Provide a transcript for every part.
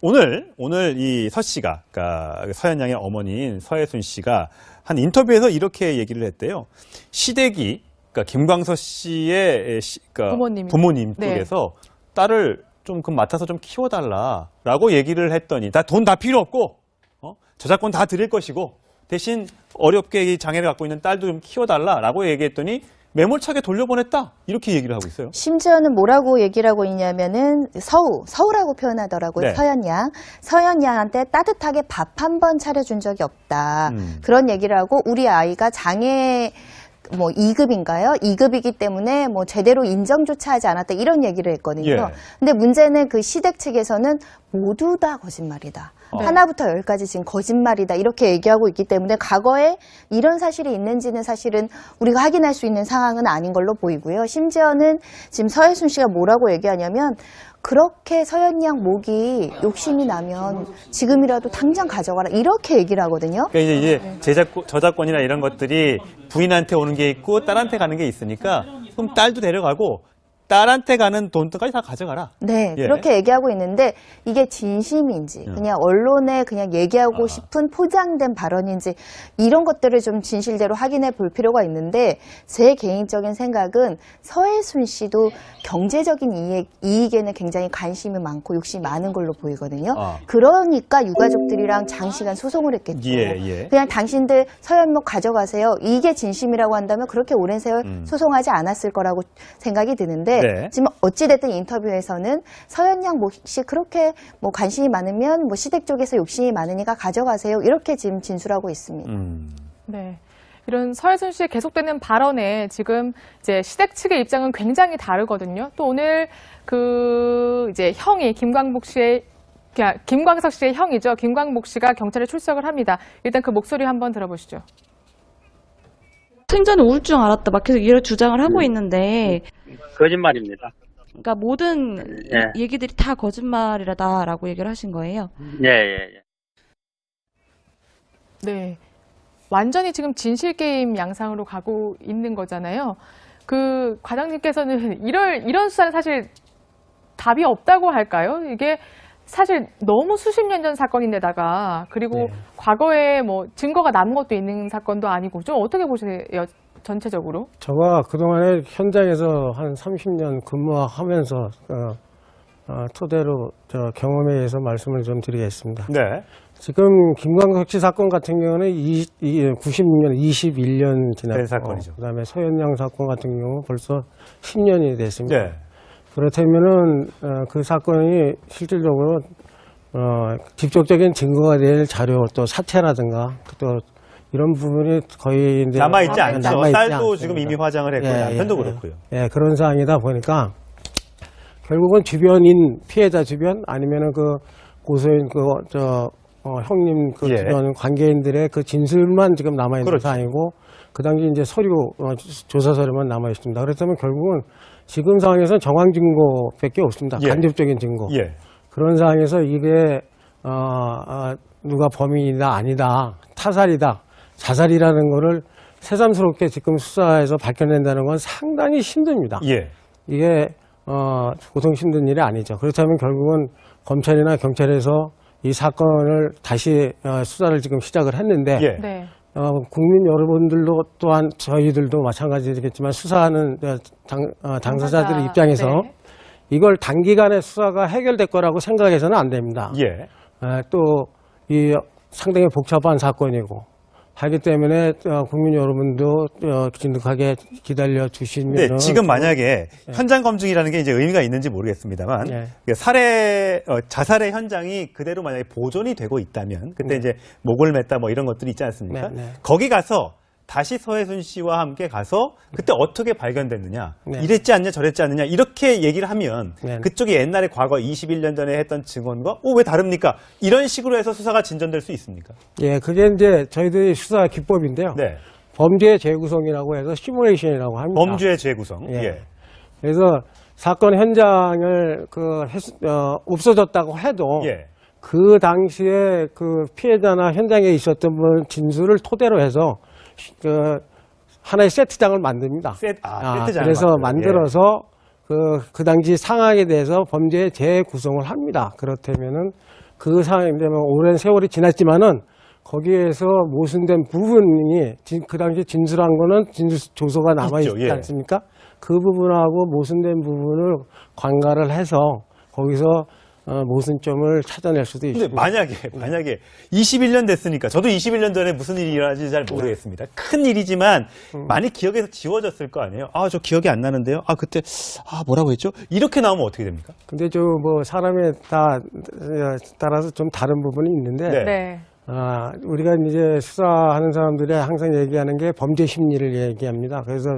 오늘 이 서 씨가, 그러니까 서현 양의 어머니인 서혜순 씨가 한 인터뷰에서 이렇게 얘기를 했대요. 시댁이, 그러니까 김광서 씨의 그러니까 부모님 쪽에서 딸을 좀 맡아서 좀 키워달라라고 얘기를 했더니 돈 다 필요 없고 저작권 다 드릴 것이고 대신 어렵게 이 장애를 갖고 있는 딸도 좀 키워달라라고 얘기했더니 매몰차게 돌려보냈다 이렇게 얘기를 하고 있어요. 심지어는 뭐라고 얘기를 하고 있냐면은 서우라고 표현하더라고요. 네. 서현 양한테 따뜻하게 밥 한 번 차려준 적이 없다. 그런 얘기를 하고 우리 아이가 장애 2급인가요? 2급이기 때문에 제대로 인정조차 하지 않았다. 이런 얘기를 했거든요. 예. 근데 문제는 그 시댁 측에서는 모두 다 거짓말이다. 하나부터 열까지 지금 거짓말이다. 이렇게 얘기하고 있기 때문에 과거에 이런 사실이 있는지는 사실은 우리가 확인할 수 있는 상황은 아닌 걸로 보이고요. 심지어는 지금 서혜순 씨가 뭐라고 얘기하냐면 그렇게 서현 양 목이 욕심이 나면 지금이라도 당장 가져가라 이렇게 얘기를 하거든요. 그러니까 이제 저작권이나 이런 것들이 부인한테 오는 게 있고 딸한테 가는 게 있으니까 그럼 딸도 데려가고 딸한테 가는 돈까지 다 가져가라. 네, 예. 그렇게 얘기하고 있는데 이게 진심인지 그냥 언론에 그냥 얘기하고 싶은 포장된 발언인지 이런 것들을 좀 진실대로 확인해 볼 필요가 있는데 제 개인적인 생각은 서혜순 씨도 경제적인 이익에는 굉장히 관심이 많고 욕심이 많은 걸로 보이거든요. 그러니까 유가족들이랑 장시간 소송을 했겠죠. 예. 그냥 당신들 서현목 가져가세요. 이게 진심이라고 한다면 그렇게 오랜 세월 소송하지 않았을 거라고 생각이 드는데 네. 지금 어찌됐든 인터뷰에서는 서현 양 몫이 그렇게 관심이 많으면 시댁 쪽에서 욕심이 많으니까 가져가세요. 이렇게 지금 진술하고 있습니다. 네. 이런 서혜순 씨의 계속되는 발언에 지금 이제 시댁 측의 입장은 굉장히 다르거든요. 또 오늘 이제 형이 김광석 씨의 형이죠. 김광목 씨가 경찰에 출석을 합니다. 일단 그 목소리 한번 들어보시죠. 생전 우울증 알았다 막 계속 이런 주장을 하고 있는데 거짓말입니다. 그러니까 모든 얘기들이 다 거짓말이라다라고 얘기를 하신 거예요. 예. 네. 완전히 지금 진실 게임 양상으로 가고 있는 거잖아요. 그 과장님께서는 이런 수사는 사실 답이 없다고 할까요? 이게 사실 너무 수십 년 전 사건인데다가 그리고 과거에 증거가 남은 것도 있는 사건도 아니고 좀 어떻게 보세요? 전체적으로? 제가 그동안에 현장에서 한 30년 근무하면서 토대로 경험에 의해서 말씀을 좀 드리겠습니다. 네. 지금 김광석 씨 사건 같은 경우는 96년, 21년 지났고 사건이죠. 그다음에 서현 양 사건 같은 경우 벌써 10년이 됐습니다. 네. 그렇다면은 그 사건이 실질적으로 직접적인 증거가 될 자료 또 사체라든가 또 이런 부분이 거의 이제 남아있지 않죠. 딸도 않습니다. 지금 이미 화장을 했고 남편도 그렇고요. 그런 상황이다 보니까 결국은 주변인 피해자 주변 아니면은 그 고소인 형님 주변 관계인들의 그 진술만 지금 남아 있는 상황이고 그 당시 이제 서류 조사 서류만 남아 있습니다. 그렇다면 결국은 지금 상황에서는 정황 증거밖에 없습니다. 간접적인 증거. 그런 상황에서 이게 누가 범인이다 아니다 타살이다 자살이라는 거를 새삼스럽게 지금 수사에서 밝혀낸다는 건 상당히 힘듭니다. 이게 보통 힘든 일이 아니죠. 그렇다면 결국은 검찰이나 경찰에서 이 사건을 다시 수사를 지금 시작을 했는데 국민 여러분들도 또한 저희들도 마찬가지겠지만 수사하는 당사자들의 입장에서 이걸 단기간에 수사가 해결될 거라고 생각해서는 안 됩니다. 또 이 상당히 복잡한 사건이고 하기 때문에 국민 여러분도 진득하게 기다려 주시면 지금 만약에 현장 검증이라는 게 이제 의미가 있는지 모르겠습니다만 자살의 현장이 그대로 만약에 보존이 되고 있다면 그때 이제 목을 맸다 이런 것들이 있지 않습니까? 거기 가서 다시 서혜순 씨와 함께 가서 그때 어떻게 발견됐느냐 이랬지 않냐 저랬지 않느냐 이렇게 얘기를 하면 그쪽이 옛날에 과거 21년 전에 했던 증언과 왜 다릅니까? 이런 식으로 해서 수사가 진전될 수 있습니까? 그게 이제 저희들이 수사 기법인데요. 범죄 재구성이라고 해서 시뮬레이션이라고 합니다. 범죄 재구성. 그래서 사건 현장을 없어졌다고 해도 그 당시에 그 피해자나 현장에 있었던 분 진술을 토대로 해서 하나의 세트장을 만듭니다. 세트장 그래서 만들어서 그 당시 상황에 대해서 범죄 재구성을 합니다. 그렇다면은 그 상황이 되면 오랜 세월이 지났지만은 거기에서 모순된 부분이 그 당시 진술한 거는 진술 조서가 남아 있지 예. 않습니까? 그 부분하고 모순된 부분을 관가를 해서 거기서 모순점을 찾아낼 수도 근데 있습니다. 만약에 21년 됐으니까 저도 21년 전에 무슨 일이 일어나는지 잘 모르겠습니다. 큰 일이지만 많이 기억에서 지워졌을 거 아니에요. 아, 저 기억이 안 나는데요. 아, 그때 뭐라고 했죠? 이렇게 나오면 어떻게 됩니까? 근데 뭐 사람에 따라서 좀 다른 부분이 있는데 네. 네. 우리가 이제 수사하는 사람들이 항상 얘기하는 게 범죄 심리를 얘기합니다. 그래서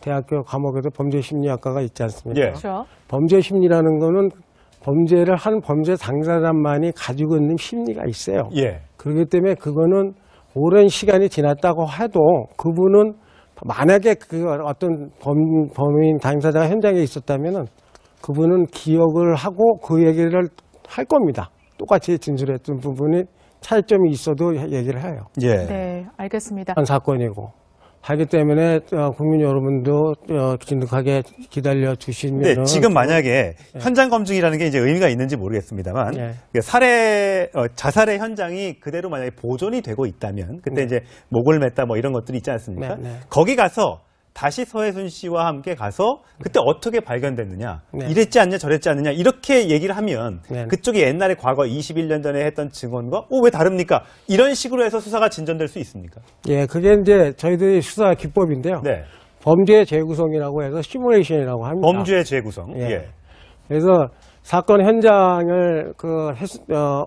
대학교 과목에도 범죄 심리학과가 있지 않습니까? 예. 그렇죠. 범죄 심리라는 거는 범죄를 한 범죄 당사자만이 가지고 있는 심리가 있어요. 예. 그렇기 때문에 그거는 오랜 시간이 지났다고 해도 그분은 만약에 그 어떤 범인 당사자가 현장에 있었다면은 그분은 기억을 하고 그 얘기를 할 겁니다. 똑같이 진술했던 부분이 차이점이 있어도 얘기를 해요. 예. 네, 알겠습니다. 한 사건이고 하기 때문에 국민 여러분도 진득하게 기다려 주시면. 근데 지금 만약에 현장 검증이라는 게 이제 의미가 있는지 모르겠습니다만 네. 자살의 현장이 그대로 만약에 보존이 되고 있다면 그때 이제 목을 맸다 뭐 이런 것들이 있지 않습니까? 네, 네. 거기 가서 다시 서해순 씨와 함께 가서 그때 어떻게 발견됐느냐, 네. 이랬지 않냐 저랬지 않느냐 이렇게 얘기를 하면 네. 그쪽이 옛날에 과거 21년 전에 했던 증언과 왜 다릅니까? 이런 식으로 해서 수사가 진전될 수 있습니까? 예, 그게 이제 저희들이 수사 기법인데요. 네. 범죄 재구성이라고 해서 시뮬레이션이라고 합니다. 범죄의 재구성. 예. 예. 그래서 사건 현장을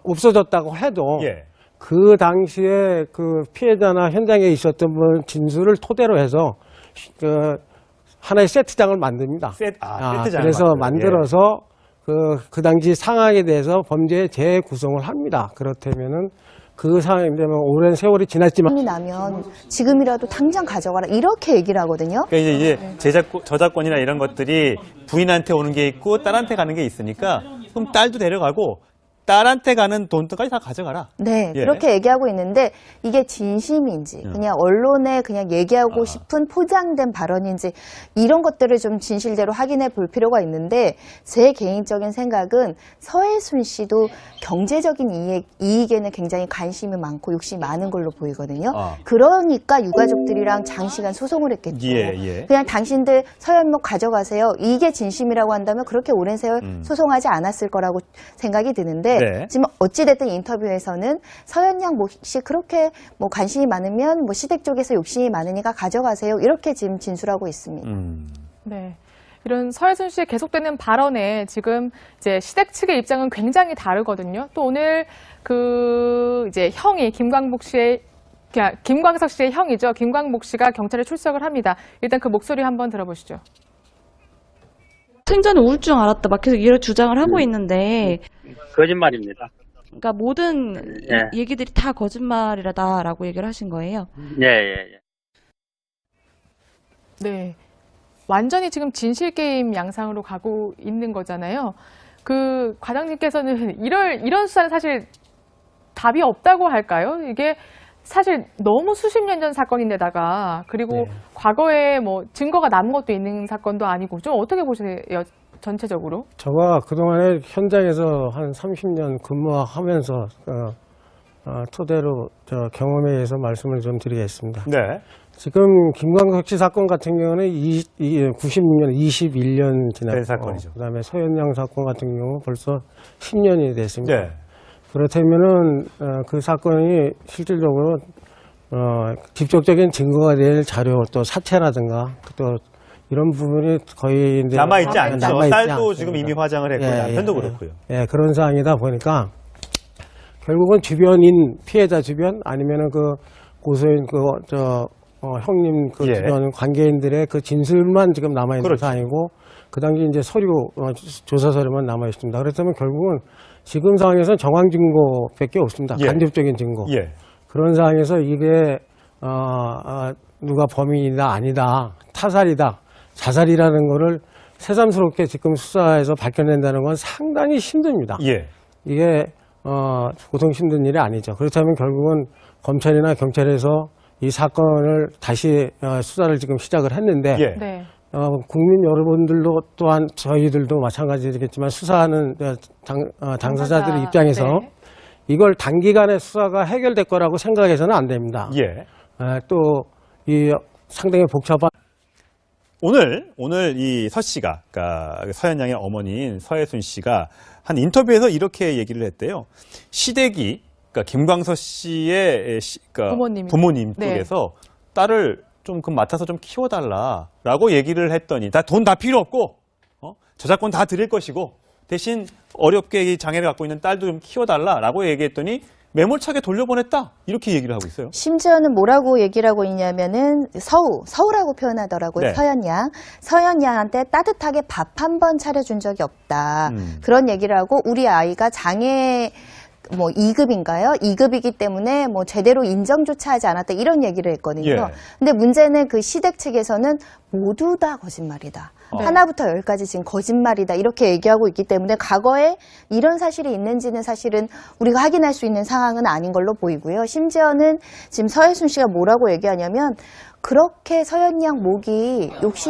없어졌다고 해도 예. 그 당시에 그 피해자나 현장에 있었던 분 진술을 토대로 해서 하나의 세트장을 만듭니다. 세트장을 그래서 만들어요. 만들어서 그 당시 상황에 대해서 범죄 재구성을 합니다. 그렇다면은 그 상황이 되면 오랜 세월이 지났지만 이 나면 지금이라도 당장 가져가라 이렇게 얘기를 하거든요. 그러니까 이제 저작권이나 이런 것들이 부인한테 오는 게 있고 딸한테 가는 게 있으니까 그럼 딸도 데려가고 딸한테 가는 돈까지 다 가져가라. 네, 예. 그렇게 얘기하고 있는데 이게 진심인지 그냥 언론에 그냥 얘기하고 싶은 포장된 발언인지 이런 것들을 좀 진실대로 확인해 볼 필요가 있는데 제 개인적인 생각은 서해순 씨도 경제적인 이익에는 굉장히 관심이 많고 욕심이 많은 걸로 보이거든요. 그러니까 유가족들이랑 장시간 소송을 했겠죠. 예. 그냥 당신들 서현목 가져가세요. 이게 진심이라고 한다면 그렇게 오랜 세월 소송하지 않았을 거라고 생각이 드는데 네. 지금 어찌됐든 인터뷰에서는 서현양 씨 그렇게 뭐 관심이 많으면 뭐 시댁 쪽에서 욕심이 많으니까 가져가세요. 이렇게 지금 진술하고 있습니다. 네. 이런 서해순 씨의 계속되는 발언에 지금 이제 시댁 측의 입장은 굉장히 다르거든요. 또 오늘 이제 형이 김광석 씨의 형이죠. 김광목 씨가 경찰에 출석을 합니다. 일단 그 목소리 한번 들어보시죠. 생전 우울증 알았다 막 계속 이런 주장을 하고 있는데 거짓말입니다. 그러니까 모든 얘기들이 다 거짓말이라다라고 얘기를 하신 거예요. 예. 네. 완전히 지금 진실 게임 양상으로 가고 있는 거잖아요. 그 과장님께서는 이런 수사는 사실 답이 없다고 할까요? 이게 사실 너무 수십 년 전 사건인데다가 그리고 과거에 뭐 증거가 남은 것도 있는 사건도 아니고 좀 어떻게 보세요? 전체적으로? 제가 그동안에 현장에서 한 30년 근무하면서 토대로 경험에 의해서 말씀을 좀 드리겠습니다. 네. 지금 김광석 씨 사건 같은 경우는 96년, 21년 지났고 된 사건이죠. 그다음에 서현양 사건 같은 경우 벌써 10년이 됐습니다. 네. 그렇다면은 그 사건이 실질적으로 직접적인 증거가 될 자료 또 사체라든가 또 이런 부분이 거의 이제 남아있지 않죠. 남아있지 딸도 않습니다. 지금 이미 화장을 했고 남편도 그렇고요. 예, 그런 상황이다 보니까 결국은 주변인 피해자 주변 아니면은 그 고소인 형님 주변 관계인들의 그 진술만 지금 남아 있는 상황이고 그 당시 이제 조사 서류만 남아 있습니다. 그렇다면 결국은 지금 상황에서는 정황 증거밖에 없습니다. 간접적인 증거. 그런 상황에서 이게 누가 범인이다 아니다 타살이다 자살이라는 거를 새삼스럽게 지금 수사에서 밝혀낸다는 건 상당히 힘듭니다. 이게 보통 힘든 일이 아니죠. 그렇다면 결국은 검찰이나 경찰에서 이 사건을 다시 수사를 지금 시작을 했는데 국민 여러분들도 또한 저희들도 마찬가지겠지만 수사하는 당사자들의 입장에서 네. 이걸 단기간에 수사가 해결될 거라고 생각해서는 안 됩니다. 예. 또 이 상당히 복잡한 오늘 이 서 씨가, 그러니까 서현 양의 어머니인 서혜순 씨가 한 인터뷰에서 이렇게 얘기를 했대요. 시댁이, 그러니까 김광서 씨의 그러니까 부모님 네. 쪽에서 딸을 좀 맡아서 좀 키워달라라고 얘기를 했더니 돈 다 필요 없고 저작권 다 드릴 것이고 대신 어렵게 이 장애를 갖고 있는 딸도 좀 키워달라라고 얘기했더니 매몰차게 돌려보냈다 이렇게 얘기를 하고 있어요. 심지어는 뭐라고 얘기를 하고 있냐면은 서우라고 표현하더라고요. 네. 서현 양한테 따뜻하게 밥 한 번 차려준 적이 없다. 그런 얘기를 하고 우리 아이가 장애 2급인가요? 2급이기 때문에 제대로 인정조차 하지 않았다. 이런 얘기를 했거든요. 예. 근데 문제는 그 시댁 측에서는 모두 다 거짓말이다. 네. 하나부터 열까지 지금 거짓말이다. 이렇게 얘기하고 있기 때문에 과거에 이런 사실이 있는지는 사실은 우리가 확인할 수 있는 상황은 아닌 걸로 보이고요. 심지어는 지금 서혜순 씨가 뭐라고 얘기하냐면 그렇게 서현 양 목이 욕심